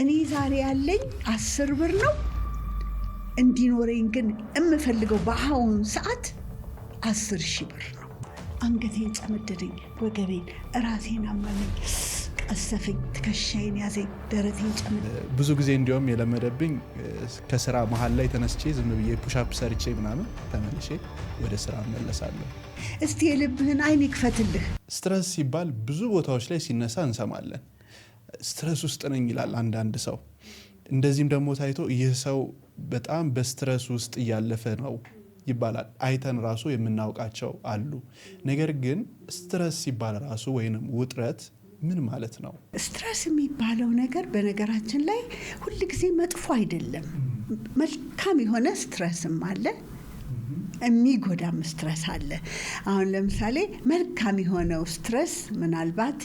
እኔ ዛሬ ያለኝ 10 ብር ነው እንዲኖረኝ ግን እምፈልገው በአሁን ሰዓት 10,000 ብር ነው። አንገቴን ጨመደደኝ፣ ወገቤን፣ ራሴን አመመኝ፣ ቀሰፈኝ፣ ትከሻዬን ያዘኝ፣ ደረቴን ጨመደደኝ። ብዙ ጊዜ እንዲያውም የለመደብኝ ከስራ መሃል ላይ ተነስቼ ዝም ብዬ ፑሽአፕ ሰርቼ ምናምን ተመልሼ ወደ ስራ እመለሳለሁ። እስቲ የልብህን አይን ይክፈትልህ። ስትረስ ሲባል ብዙ ቦታዎች ላይ ሲነሳ እንሰማለን። ስትረስ ውስጥ ነኝ ይላል አንዳንድ ሰው። እንደዚህም ደግሞ ታይቶ ይህ ሰው በጣም በስትረስ ውስጥ እያለፈ ነው ይባላል። አይተን ራሱ የምናውቃቸው አሉ። ነገር ግን ስትረስ ሲባል ራሱ ወይንም ውጥረት ምን ማለት ነው? ስትረስ የሚባለው ነገር በነገራችን ላይ ሁል ጊዜ መጥፎ አይደለም። መልካም የሆነ ስትረስም አለ፣ የሚጎዳም ስትረስ አለ። አሁን ለምሳሌ መልካም የሆነው ስትረስ ምናልባት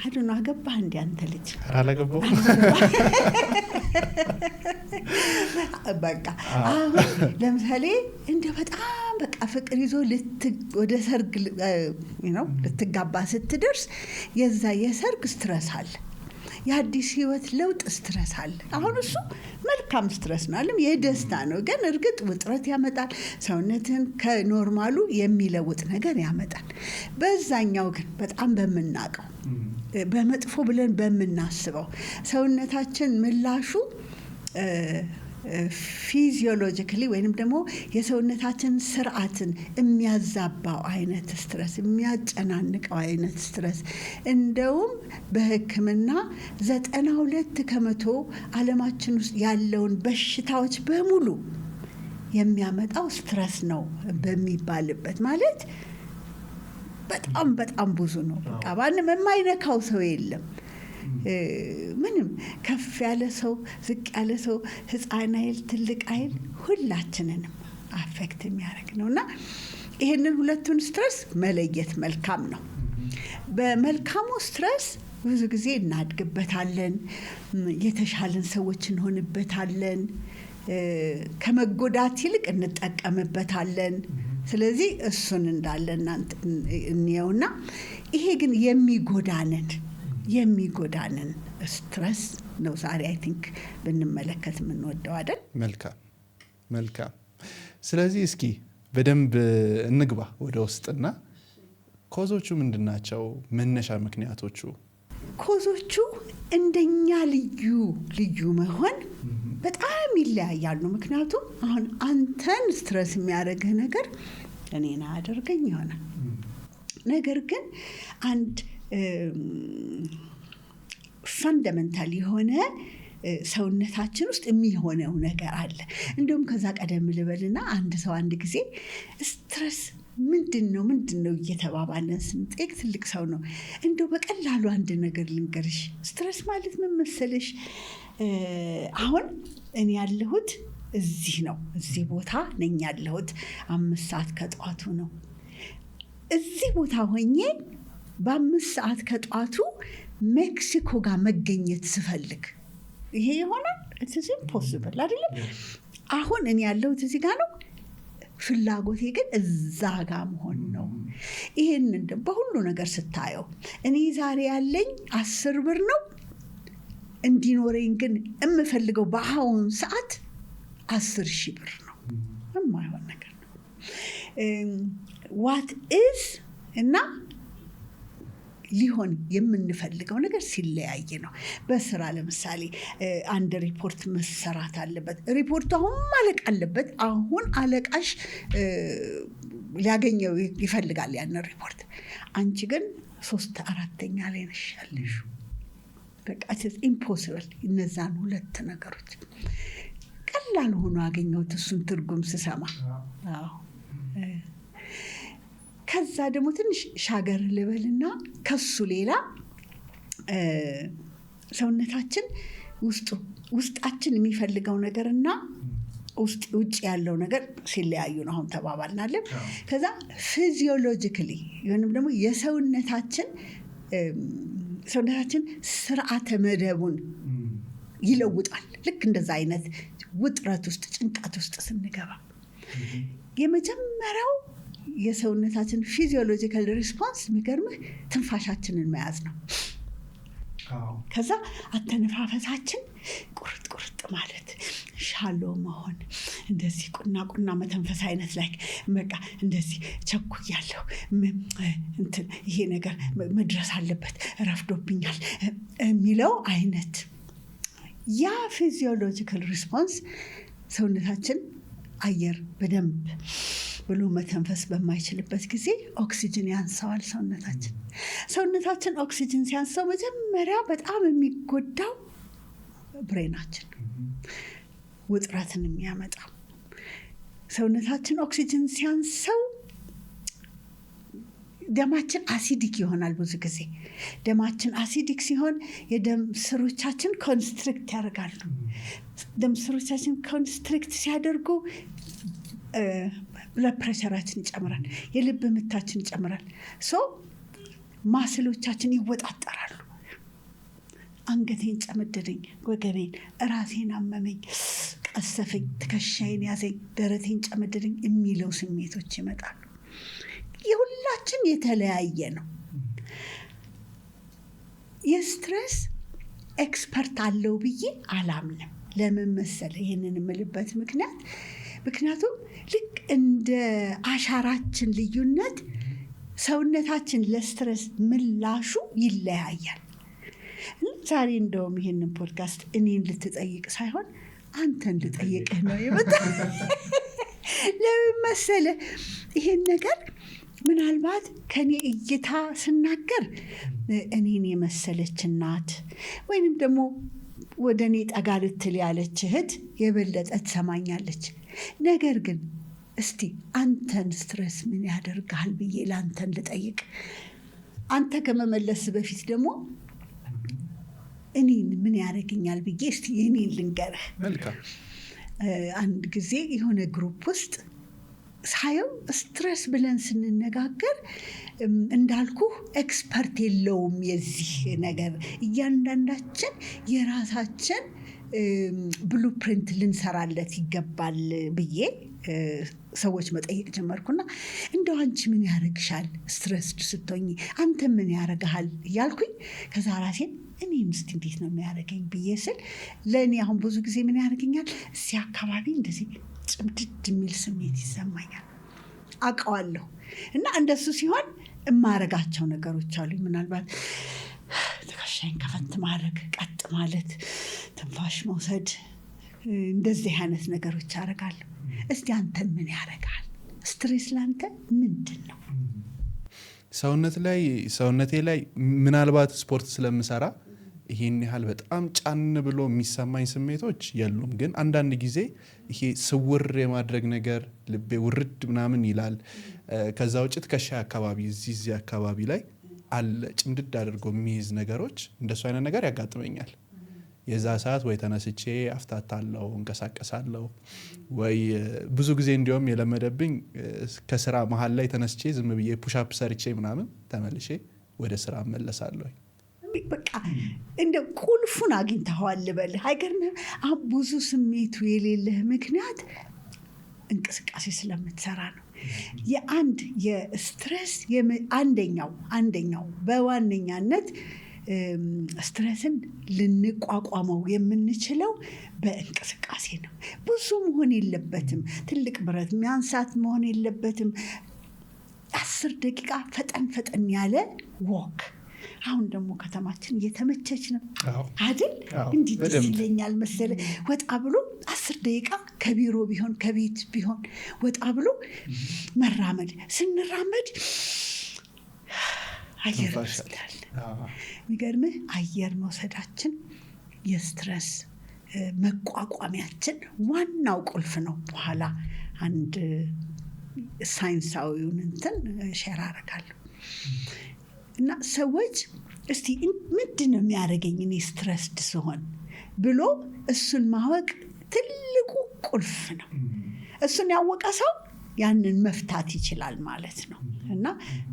አድኖ አገባህ እንደ አንተ ልጅ አላገባው በቃ አሁን ለምሳሌ እንደ በጣም በቃ ፍቅር ይዞ ወደ ሰርግ ልትጋባ ስትደርስ የዛ የሰርግ ስትረስ አለ፣ የአዲስ ህይወት ለውጥ ስትረስ አለ። አሁን እሱ መልካም ስትረስ ነው አለም የደስታ ነው። ግን እርግጥ ውጥረት ያመጣል፣ ሰውነትን ከኖርማሉ የሚለውጥ ነገር ያመጣል። በዛኛው ግን በጣም በምናቀው በመጥፎ ብለን በምናስበው ሰውነታችን ምላሹ ፊዚዮሎጂካሊ ወይንም ደግሞ የሰውነታችን ስርዓትን የሚያዛባው አይነት ስትረስ፣ የሚያጨናንቀው አይነት ስትረስ እንደውም በሕክምና 92% ዓለማችን ውስጥ ያለውን በሽታዎች በሙሉ የሚያመጣው ስትረስ ነው በሚባልበት ማለት በጣም በጣም ብዙ ነው። በቃ ማንም የማይነካው ሰው የለም። ምንም ከፍ ያለ ሰው ዝቅ ያለ ሰው ህፃን አይል ትልቅ አይል ሁላችንንም አፌክት የሚያደርግ ነውና ይሄንን ሁለቱን ስትረስ መለየት መልካም ነው። በመልካሙ ስትረስ ብዙ ጊዜ እናድግበታለን፣ የተሻለን ሰዎች እንሆንበታለን፣ ከመጎዳት ይልቅ እንጠቀምበታለን። ስለዚህ እሱን እንዳለ እንየውና ይሄ ግን የሚጎዳንን ስትረስ ነው ዛሬ አይ ቲንክ ብንመለከት የምንወደው አይደል? መልካም። ስለዚህ እስኪ በደንብ እንግባ ወደ ውስጥና ኮዞቹ ምንድናቸው? መነሻ ምክንያቶቹ? ኮዞቹ እንደኛ ልዩ መሆን በጣም ይለያያሉ። ምክንያቱም አሁን አንተን ስትረስ የሚያደርግህ ነገር እኔን አያደርገኝ ይሆናል። ነገር ግን አንድ ፈንዳሜንታል የሆነ ሰውነታችን ውስጥ የሚሆነው ነገር አለ። እንደውም ከዛ ቀደም ልበልና አንድ ሰው አንድ ጊዜ ስትረስ ምንድን ነው እየተባባለን ስንጠይቅ ትልቅ ሰው ነው እንደው በቀላሉ አንድ ነገር ልንገርሽ፣ ስትረስ ማለት ምን መሰለሽ፣ አሁን እኔ ያለሁት እዚህ ነው፣ እዚህ ቦታ ነኝ ያለሁት፣ 5 ሰዓት ከጠዋቱ ነው። እዚህ ቦታ ሆኜ በ5 ሰዓት ከጠዋቱ ሜክሲኮ ጋር መገኘት ስፈልግ ይሄ ይሆናል? it's impossible አይደለም? አሁን እኔ ያለሁት እዚህ ጋር ነው፣ ፍላጎቴ ግን እዛ ጋር መሆን ነው። ይሄንን በሁሉ ነገር ስታየው እኔ ዛሬ ያለኝ 10 ብር ነው እንዲኖረኝ ግን እምፈልገው በአሁን ሰዓት 10,000 ብር ነው። የማይሆን ነገር ነው። what is እና ሊሆን የምንፈልገው ነገር ሲለያይ ነው። በስራ ለምሳሌ አንድ ሪፖርት መሰራት አለበት። ሪፖርቱ አሁን ማለቅ አለበት። አሁን አለቃሽ ሊያገኘው ይፈልጋል ያን ሪፖርት። አንቺ ግን 3/4ኛ ላይ ነሽ ያለሽው። በቃ it's impossible። እነዛን ሁለት ነገሮች ቀላል ሆኖ አገኘሁት እሱን ትርጉም ስሰማ። አዎ ከዛ ደግሞ ትንሽ ሻገር ልበልና ከሱ ሌላ ሰውነታችን ውስጣችን የሚፈልገው ነገርና ውጭ ያለው ነገር ሲለያዩ ነው። አሁን ተባባልናለን። ከዛ ፊዚዮሎጂካሊ ወይንም ደግሞ የሰውነታችን ስርዓተ መደቡን ይለውጣል። ልክ እንደዛ አይነት ውጥረት ውስጥ ጭንቀት ውስጥ ስንገባ የመጀመሪያው የሰውነታችን ፊዚዮሎጂካል ሪስፖንስ የሚገርምህ ትንፋሻችንን መያዝ ነው። ከዛ አተነፋፈሳችን ቁርጥ ማለት ሻሎ መሆን እንደዚህ ቁና መተንፈስ አይነት ላይ በቃ እንደዚህ ቸኩያለሁ እንትን ይሄ ነገር መድረስ አለበት ረፍዶብኛል የሚለው አይነት ያ ፊዚዮሎጂካል ሪስፖንስ ሰውነታችን አየር በደንብ ብሎ መተንፈስ በማይችልበት ጊዜ ኦክሲጅን ያንሰዋል ሰውነታችን ኦክሲጅን ሲያንሰው መጀመሪያ በጣም የሚጎዳው ብሬናችን ውጥረትን የሚያመጣው ሰውነታችን ኦክሲጅን ሲያንሰው ደማችን አሲዲክ ይሆናል ብዙ ጊዜ ደማችን አሲዲክ ሲሆን የደም ስሮቻችን ኮንስትሪክት ያደርጋሉ ደም ስሮቻችን ኮንስትሪክት ሲያደርጉ ብለድ ፕሬሸራችን ይጨምራል የልብ ምታችን ይጨምራል ማስሎቻችን ይወጣጠራሉ አንገቴን ጨመደደኝ ወገቤን ራሴን አመመኝ ቀሰፈኝ ትከሻዬን ያዘኝ ደረቴን ጨመደደኝ የሚለው ስሜቶች ይመጣሉ የሁላችን የተለያየ ነው የስትረስ ኤክስፐርት አለው ብዬ አላምንም ለምን መሰለ ይሄንን የምልበት ምክንያቱም ልክ እንደ አሻራችን ልዩነት ሰውነታችን ለስትረስ ምላሹ ይለያያል ዛሬ እንደውም ይሄንን ፖድካስት እኔን ልትጠይቅ ሳይሆን አንተን ልጠይቅህ ነው የመጣው ለምን መሰለ ይሄን ነገር ምናልባት ከኔ እይታ ስናገር እኔን የመሰለች እናት ወይንም ደግሞ ወደ እኔ ጠጋ ልትል ያለች እህት የበለጠ ትሰማኛለች ነገር ግን እስቲ አንተን ስትረስ ምን ያደርጋል ብዬ ለአንተን ልጠይቅ አንተ ከመመለስ በፊት ደግሞ እኔን ምን ያደርገኛል ብዬ እስቲ እኔን ልንገርህ አንድ ጊዜ የሆነ ግሩፕ ውስጥ ሳየው ስትረስ ብለን ስንነጋገር እንዳልኩ ኤክስፐርት የለውም የዚህ ነገር እያንዳንዳችን የራሳችን ብሉፕሪንት ልንሰራለት ይገባል ብዬ ሰዎች መጠየቅ ጀመርኩና እንደው አንቺ ምን ያደርግሻል ስትረስ ስትሆኚ አንተ ምን ያደርግሃል እያልኩኝ ከዛ ራሴን እኔም እስቲ እንዴት ነው የሚያደርገኝ ብዬ ስል ለእኔ አሁን ብዙ ጊዜ ምን ያደርገኛል እዚህ አካባቢ እንደዚህ ጭምድድ የሚል ስሜት ይሰማኛል አውቀዋለሁ እና እንደሱ ሲሆን የማረጋቸው ነገሮች አሉ ምናልባት ትከሻዬን ከፈት ማድረግ ቀጥ ማለት ትንፋሽ መውሰድ እንደዚህ አይነት ነገሮች አደርጋለሁ እስቲ አንተን ምን ያደርጋል ስትሬስ ላንተ ምንድን ነው ሰውነቴ ላይ ምናልባት ስፖርት ስለምሰራ ይሄን ያህል በጣም ጫን ብሎ የሚሰማኝ ስሜቶች የሉም ግን አንዳንድ ጊዜ ይሄ ስውር የማድረግ ነገር ልቤ ውርድ ምናምን ይላል ከዛ ውጭ ትከሻ አካባቢ እዚህ አካባቢ ላይ አለ ጭምድድ አድርጎ የሚይዝ ነገሮች እንደሱ አይነት ነገር ያጋጥመኛል የዛ ሰዓት ወይ ተነስቼ አፍታታለሁ እንቀሳቀሳለሁ ወይ ብዙ ጊዜ እንዲያውም የለመደብኝ ከስራ መሃል ላይ ተነስቼ ዝም ብዬ ፑሽ አፕ ሰርቼ ምናምን ተመልሼ ወደ ስራ እመለሳለሁ በቃ እንደ ቁልፉን አግኝተዋል ልበልህ አይገርምህም አሁን ብዙ ስሜቱ የሌለህ ምክንያት እንቅስቃሴ ስለምትሰራ ነው የአንድ የስትረስ አንደኛው በዋነኛነት ስትረስን ልንቋቋመው የምንችለው በእንቅስቃሴ ነው ብዙ መሆን የለበትም ትልቅ ብረት ሚያንሳት መሆን የለበትም 10 ደቂቃ ፈጠን ያለ ወክ አሁን ደግሞ ከተማችን እየተመቸች ነው አይደል እንዲህ ደስ ይለኛል መሰለ ወጣ ብሎ 10 ደቂቃ ከቢሮ ቢሆን ከቤት ቢሆን ወጣ ብሎ መራመድ ስንራመድ አየር ይወስዳል የሚገርምህ አየር መውሰዳችን የስትረስ መቋቋሚያችን ዋናው ቁልፍ ነው በኋላ አንድ ሳይንሳዊውን እንትን ሼር አደርጋለሁ እና ሰዎች እስቲ ምንድን ነው የሚያደርገኝ እኔ ስትረስድ ስሆን ብሎ እሱን ማወቅ ትልቁ ቁልፍ ነው እሱን ያወቀ ሰው ያንን መፍታት ይችላል ማለት ነው እና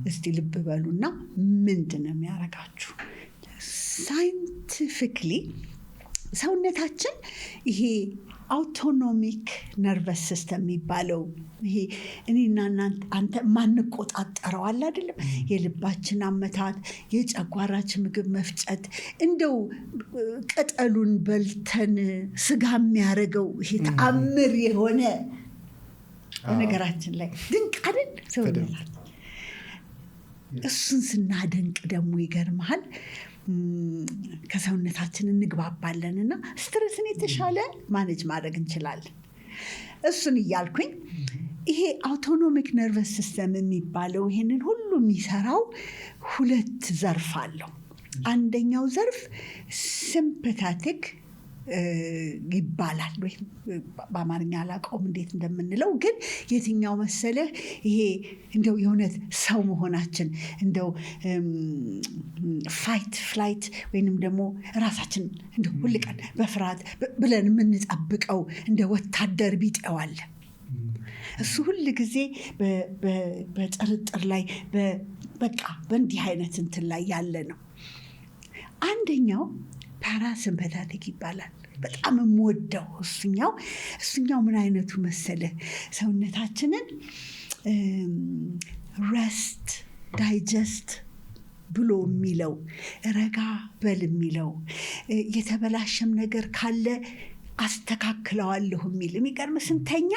እስቲ ልብ በሉና ምንድን ነው የሚያደርጋችሁ ሳይንቲፊክሊ ሰውነታችን ይሄ አውቶኖሚክ ነርቨስ ሲስተም የሚባለው ይሄ እኔና አንተ ማንቆጣጠረው አለ አይደለም? የልባችን አመታት፣ የጨጓራችን ምግብ መፍጨት፣ እንደው ቅጠሉን በልተን ስጋ የሚያደርገው ይሄ ተአምር የሆነ ነገራችን ላይ ድንቅ አይደል ሰውነታችን። እሱን ስናደንቅ ደግሞ ይገርምሃል ከሰውነታችን እንግባባለንና ስትረስን የተሻለ ማኔጅ ማድረግ እንችላለን። እሱን እያልኩኝ ይሄ አውቶኖሚክ ነርቨስ ሲስተም የሚባለው ይሄንን ሁሉ የሚሰራው 2 ዘርፍ አለው። አንደኛው ዘርፍ ሲምፓታቲክ ይባላል፣ ወይም በአማርኛ አላውቀውም እንዴት እንደምንለው፣ ግን የትኛው መሰለህ ይሄ እንደው የእውነት ሰው መሆናችን እንደው ፋይት ፍላይት ወይንም ደግሞ ራሳችን እንደው ሁል ቀን በፍርሃት ብለን የምንጠብቀው እንደ ወታደር ቢጤው አለ። እሱ ሁል ጊዜ በጥርጥር ላይ በቃ በእንዲህ አይነት እንትን ላይ ያለ ነው። አንደኛው ፓራሲምፓታቲክ ይባላል። በጣም የምወደው እሱኛው ምን አይነቱ መሰለህ ሰውነታችንን ረስት ዳይጀስት ብሎ የሚለው ረጋ በል የሚለው የተበላሸም ነገር ካለ አስተካክለዋለሁ የሚል የሚገርም ስንተኛ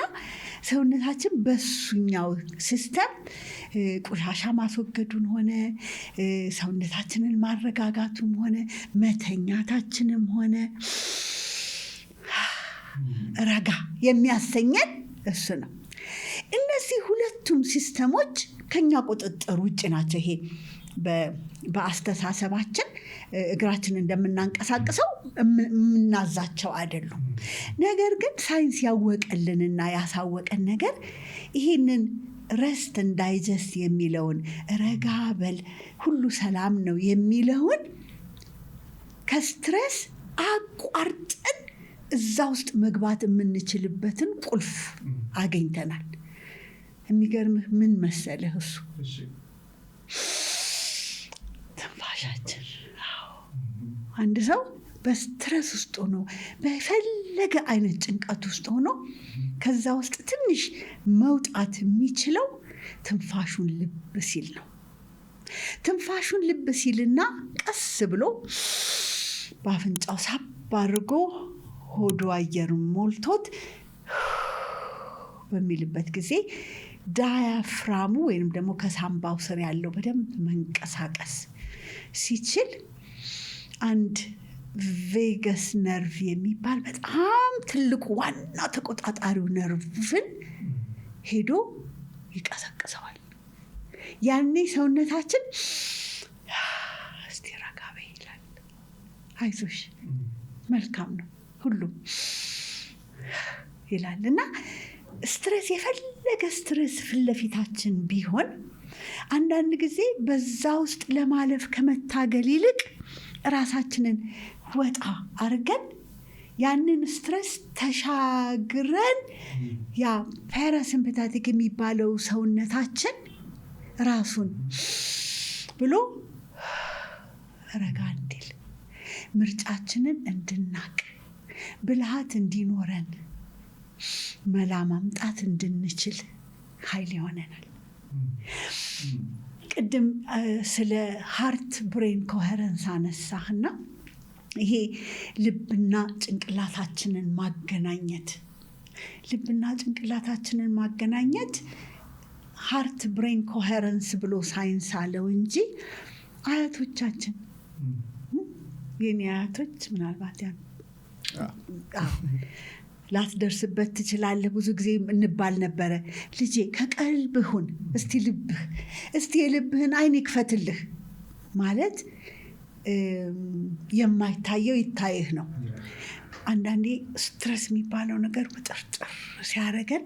ሰውነታችን በሱኛው ሲስተም ቆሻሻ ማስወገዱን ሆነ ሰውነታችንን ማረጋጋቱም ሆነ መተኛታችንም ሆነ ረጋ የሚያሰኘን እሱ ነው። እነዚህ ሁለቱም ሲስተሞች ከኛ ቁጥጥር ውጭ ናቸው። ይሄ በአስተሳሰባችን እግራችን እንደምናንቀሳቅሰው የምናዛቸው አይደሉም። ነገር ግን ሳይንስ ያወቀልንና ያሳወቀን ነገር ይሄንን ረስት እንዳይጀስት የሚለውን ረጋ በል ሁሉ ሰላም ነው የሚለውን ከስትረስ አቋርጠን እዛ ውስጥ መግባት የምንችልበትን ቁልፍ አገኝተናል። የሚገርምህ ምን መሰለህ እሱ ትንፋሻችን። አንድ ሰው በስትረስ ውስጥ ሆኖ በፈለገ አይነት ጭንቀት ውስጥ ሆኖ ከዛ ውስጥ ትንሽ መውጣት የሚችለው ትንፋሹን ልብ ሲል ነው። ትንፋሹን ልብ ሲልና ቀስ ብሎ በአፍንጫው ሳብ አድርጎ ሆዱ አየር ሞልቶት በሚልበት ጊዜ ዳያፍራሙ ወይንም ደግሞ ከሳምባው ስር ያለው በደንብ መንቀሳቀስ ሲችል አንድ ቬገስ ነርቭ የሚባል በጣም ትልቁ ዋና ተቆጣጣሪው ነርቭን ሄዶ ይቀሰቅሰዋል። ያኔ ሰውነታችን እስቲ ረጋ በይ ይላል። አይዞሽ መልካም ነው ሁሉም ይላል። እና ስትረስ የፈለገ ስትረስ ፊት ለፊታችን ቢሆን አንዳንድ ጊዜ በዛ ውስጥ ለማለፍ ከመታገል ይልቅ ራሳችንን ወጣ አድርገን ያንን ስትረስ ተሻግረን ያ ፓራሲምፓታቲክ የሚባለው ሰውነታችን ራሱን ብሎ ረጋ እንዲል ምርጫችንን እንድናቅ ብልሃት እንዲኖረን መላ ማምጣት እንድንችል ኃይል ይሆነናል። ቅድም ስለ ሃርት ብሬን ኮሄረንስ አነሳህና ይሄ ልብና ጭንቅላታችንን ማገናኘት ሃርት ብሬን ኮሄረንስ ብሎ ሳይንስ አለው እንጂ አያቶቻችን የኔ አያቶች ምናልባት ያን ላትደርስበት ትችላለህ። ብዙ ጊዜ እንባል ነበረ፣ ልጄ ከቀልብህ ሁን፣ እስቲ የልብህን አይን ይክፈትልህ ማለት የማይታየው ይታይህ ነው። አንዳንዴ ስትረስ የሚባለው ነገር ውጥርጥር ሲያደርገን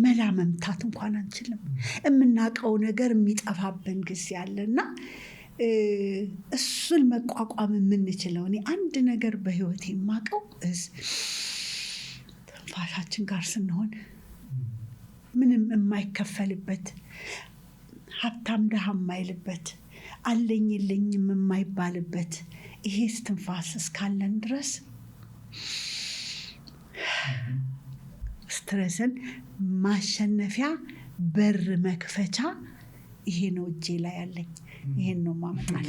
መላ መምታት እንኳን አንችልም። የምናውቀው ነገር የሚጠፋብን ጊዜ አለና እሱን መቋቋም የምንችለው እኔ አንድ ነገር በህይወት የማውቀው ትንፋሻችን ጋር ስንሆን ምንም የማይከፈልበት ሀብታም ድሃ የማይልበት አለኝ የለኝም የማይባልበት ይሄ ትንፋስ እስካለን ድረስ ስትረስን ማሸነፊያ በር መክፈቻ ይሄ ነው እጄ ላይ ያለኝ፣ ይሄን ነው ማመጣል።